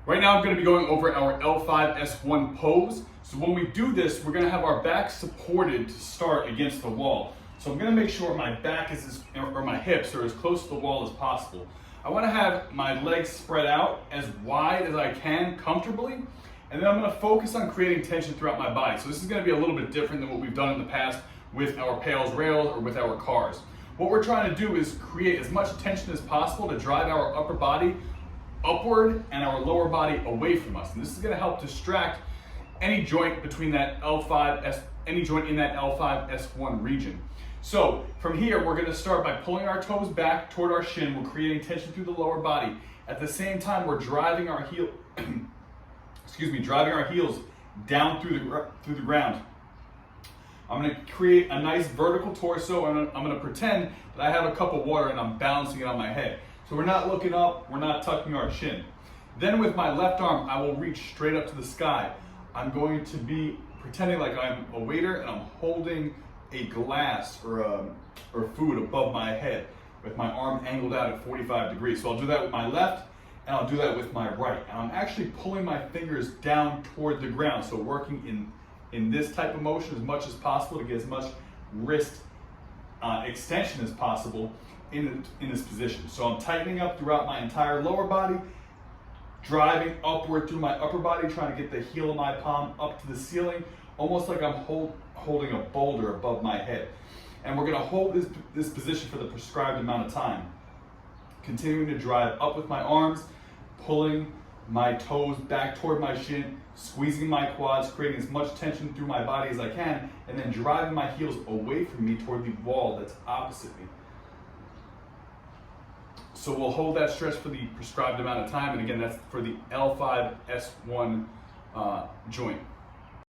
Right now I'm going to be going over our L5-S1 pose. So when we do this, we're going to have our back supported to start against the wall. So I'm going to make sure my back or my hips are as close to the wall as possible. I want to have my legs spread out as wide as I can comfortably, and then I'm going to focus on creating tension throughout my body. So this is going to be a little bit different than what we've done in the past with our pails rails or with our cars. What we're trying to do is create as much tension as possible to drive our upper body upward and our lower body away from us. And this is going to help distract any joint between that any joint in that L5-S1 region. So from here, we're going to start by pulling our toes back toward our shin. We're creating tension through the lower body. At the same time, we're driving our driving our heels down through the ground. I'm going to create a nice vertical torso, and I'm going to pretend that I have a cup of water and I'm balancing it on my head. So we're not looking up, we're not tucking our chin. Then with my left arm, I will reach straight up to the sky. I'm going to be pretending like I'm a waiter and I'm holding a glass or food above my head with my arm angled out at 45 degrees. So I'll do that with my left and I'll do that with my right. And I'm actually pulling my fingers down toward the ground. So working in this type of motion as much as possible to get as much wrist extension as possible in this position. So I'm tightening up throughout my entire lower body, driving upward through my upper body, trying to get the heel of my palm up to the ceiling, almost like I'm holding a boulder above my head. And we're gonna hold this position for the prescribed amount of time. Continuing to drive up with my arms, pulling my toes back toward my shin, squeezing my quads, creating as much tension through my body as I can, and then driving my heels away from me toward the wall that's opposite me. So we'll hold that stretch for the prescribed amount of time, and again, that's for the L5-S1 joint.